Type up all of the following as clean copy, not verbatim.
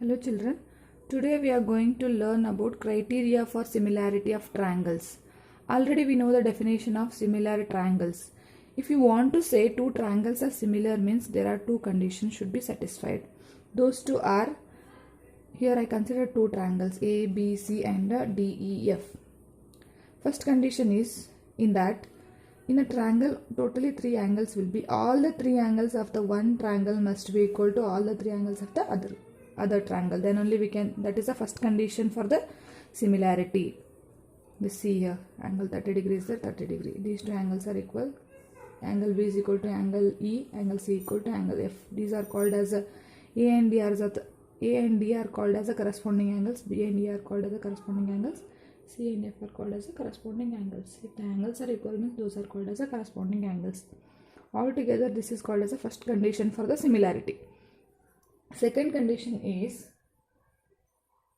Hello children, today we are going to learn about criteria for similarity of triangles. Already we know the definition of similar triangles. If you want to say two triangles are similar means there are two conditions should be satisfied. Those two are, here I consider two triangles A, B, C and D, E, F. First condition is in that in a triangle totally three angles will be, all the three angles of the one triangle must be equal to all the three angles of the other triangle. Then only we can, that is the first condition for the similarity. This see here, angle 30 degrees there, 30 degree. These two angles are equal. Angle B is equal to angle E, angle C equal to angle F. These are called as A and D are called as the corresponding angles. B and E are called as the corresponding angles. C and F are called as the corresponding angles. If the angles are equal means those are called as the corresponding angles. Altogether this is called as the first condition for the similarity. Second condition is,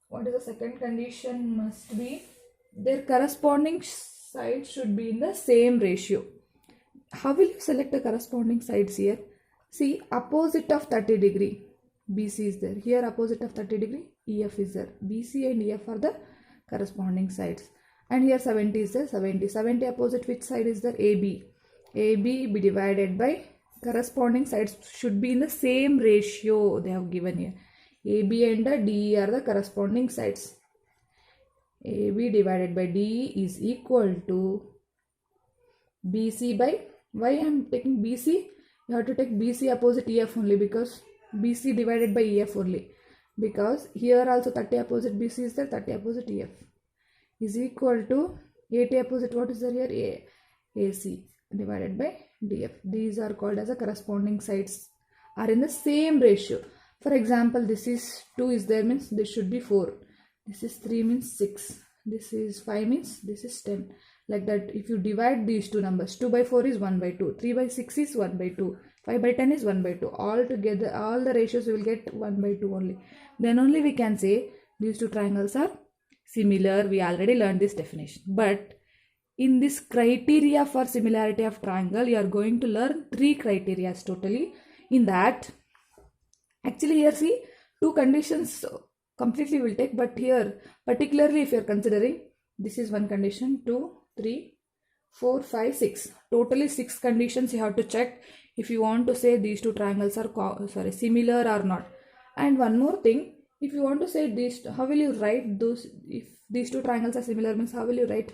what is the second condition? Must be their corresponding sides should be in the same ratio. How will you select the corresponding sides here? See, opposite of 30 degree BC is there. Here opposite of 30 degree EF is there. BC and EF are the corresponding sides. And here 70 is there. 70 opposite which side is there? AB. AB be divided by, corresponding sides should be in the same ratio they have given here. AB and DE are the corresponding sides. AB divided by DE is equal to BC by, why I am taking BC? You have to take BC opposite EF only, because BC divided by EF only. Because here also 30 opposite BC is there, 30 opposite EF is equal to 80 opposite, what is there here? AC divided by DF. These are called as a corresponding sides are in the same ratio. For example, this is 2 is there means this should be 4. This is 3 means 6. This is 5 means this is 10. Like that, if you divide these two numbers, 2 by 4 is 1 by 2, 3 by 6 is 1 by 2, 5 by 10 is 1 by 2. All together, all the ratios you will get 1 by 2 only. Then only we can say these two triangles are similar. We already learned this definition. But in this criteria for similarity of triangle, you are going to learn three criteria totally. In that, actually here see, two conditions completely will take, but here particularly if you are considering, this is one condition, 2, 3, 4, 5, 6. Totally 6 conditions you have to check if you want to say these two triangles are similar or not. And one more thing, if you want to say these, how will you write those? If these two triangles are similar means how will you write?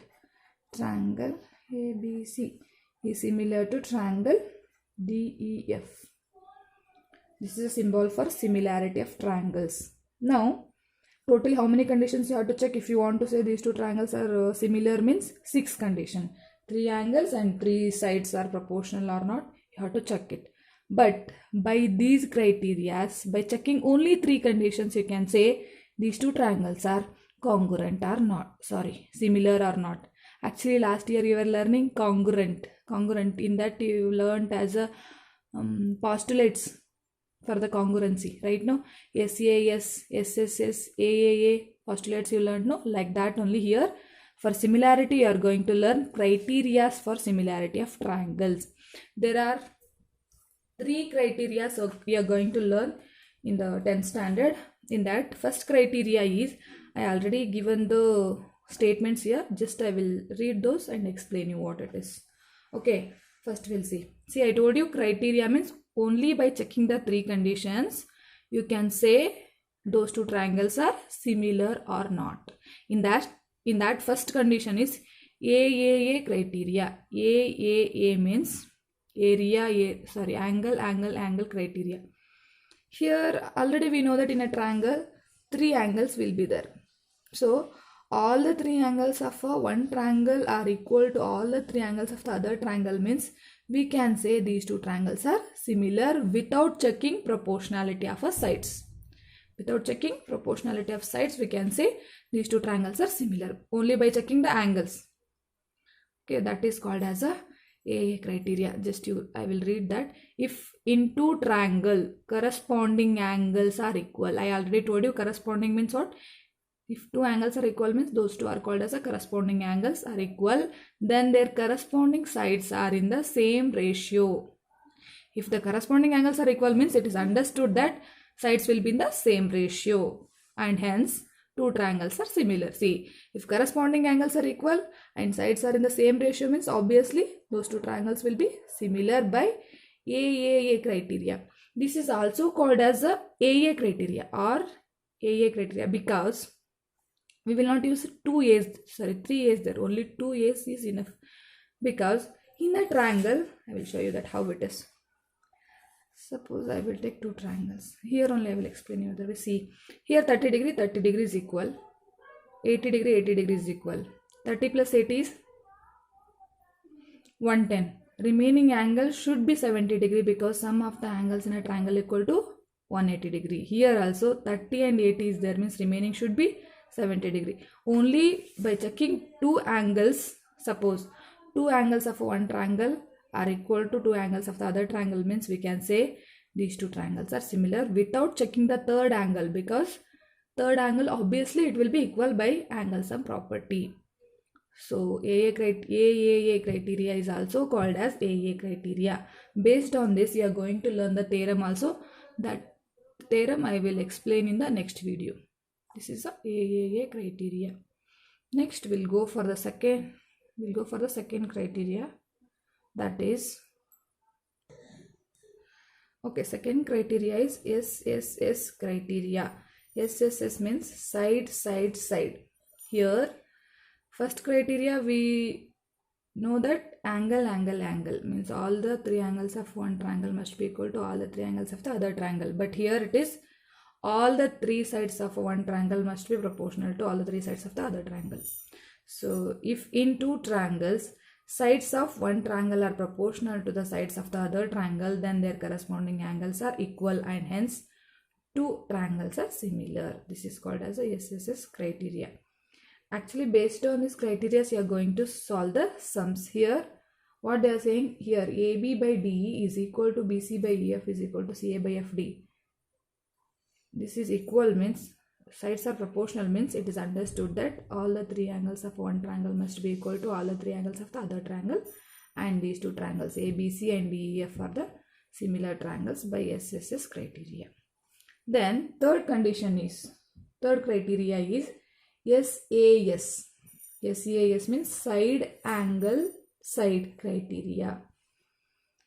Triangle ABC is similar to triangle DEF. This is a symbol for similarity of triangles. Now, totally how many conditions you have to check if you want to say these two triangles are similar means 6 conditions. 3 angles and 3 sides are proportional or not. You have to check it. But by these criteria, by checking only 3 conditions, you can say these two triangles are congruent or not. Similar or not. Actually, last year you were learning congruent. In that you learned as a postulates for the congruency, right? No, SAS, SSS, AAA postulates you learned, no? Like that only here. For similarity, you are going to learn criteria for similarity of triangles. There are 3 criteria so we are going to learn in the 10th standard. In that, first criteria is, I already given the statements here, just I will read those and explain you what it is. Okay, first we'll see. See, I told you criteria means only by checking the 3 conditions you can say those two triangles are similar or not. In that first condition is AAA criteria. AAA means angle criteria. Here already we know that in a triangle 3 angles will be there. So all the 3 angles of one triangle are equal to all the 3 angles of the other triangle means we can say these two triangles are similar without checking proportionality of sides. Without checking proportionality of sides, we can say these two triangles are similar only by checking the angles. Okay, that is called as a AA criteria. I will read that. If in two triangle corresponding angles are equal, I already told you corresponding means what? If 2 angles are equal means those 2 are called as a corresponding angles are equal, then their corresponding sides are in the same ratio. If the corresponding angles are equal means it is understood that sides will be in the same ratio, and hence two triangles are similar. See, if corresponding angles are equal and sides are in the same ratio, means obviously those two triangles will be similar by AAA criteria. This is also called as a AA criteria or AA criteria, because we will not use 3 A's there, only 2 A's is enough, because in a triangle, I will show you that how it is. Suppose I will take two triangles. Here only I will explain you the way. See, here 30 degree is equal. 80 degree is equal. 30 plus 80 is 110. Remaining angle should be 70 degree, because sum of the angles in a triangle equal to 180 degree. Here also 30 and 80 is there, means remaining should be 70 degree. Only by checking two angles, suppose two angles of one triangle are equal to two angles of the other triangle, means we can say these two triangles are similar without checking the third angle, because third angle obviously it will be equal by angle sum property. So AA criteria is also called as AA criteria. Based on this, you are going to learn the theorem also. That theorem I will explain in the next video. This is the AAA criteria. Next we'll go for the second criteria, that is, okay, second criteria is SSS criteria. SSS means side. Here first criteria we know that angle means all the three angles of one triangle must be equal to all the three angles of the other triangle. But here it is all the three sides of one triangle must be proportional to all the three sides of the other triangle. So if in two triangles sides of one triangle are proportional to the sides of the other triangle, then their corresponding angles are equal, and hence two triangles are similar. This is called as a SSS criteria. Actually, based on this criteria, you are going to solve the sums. Here what they are saying here, AB by DE is equal to BC by EF is equal to CA by FD. This is equal means sides are proportional, means it is understood that all the three angles of one triangle must be equal to all the three angles of the other triangle, and these two triangles ABC and DEF are the similar triangles by SSS criteria. Then third criteria is SAS. SAS means side angle side criteria.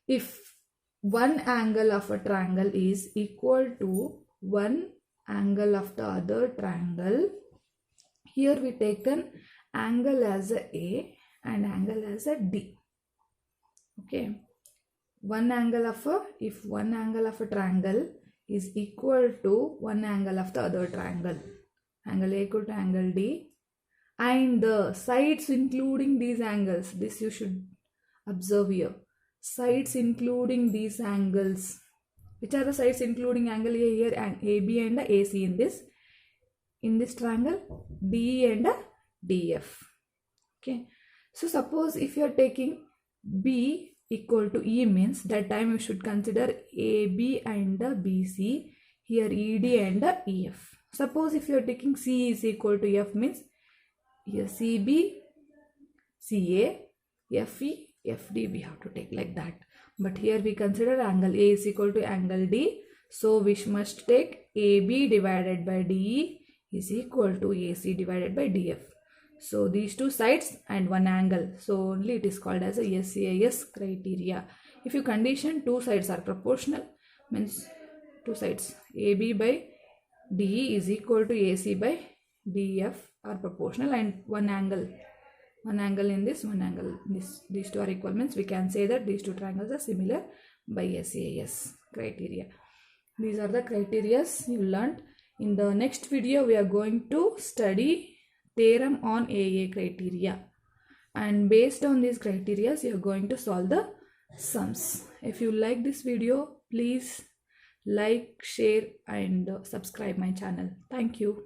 If one angle of a triangle is equal to one angle of the other triangle, here we take an angle as a and angle as a D. Okay, if one angle of a triangle is equal to one angle of the other triangle, angle A equal to angle D, and the sides including these angles, this you should observe here, sides including these angles. Which are the sides including angle A here, and AB and AC in this triangle, DE and DF. Okay, so suppose if you are taking B equal to E, means that time you should consider AB and BC, here ED and EF. Suppose if you are taking C is equal to F, means here CB, CA, FE, FD we have to take like that. But here we consider angle A is equal to angle D, so we must take AB divided by DE is equal to AC divided by DF. So these two sides and one angle, so only it is called as a SAS criteria. If you condition two sides are proportional, means two sides AB by DE is equal to AC by DF are proportional, and one angle in this, one angle in this, these two are equal, means we can say that these two triangles are similar by SAS criteria. These are the criteria you learned. In the next video we are going to study theorem on AA criteria, and based on these criteria you are going to solve the sums. If you like this video, please like, share and subscribe my channel. Thank you.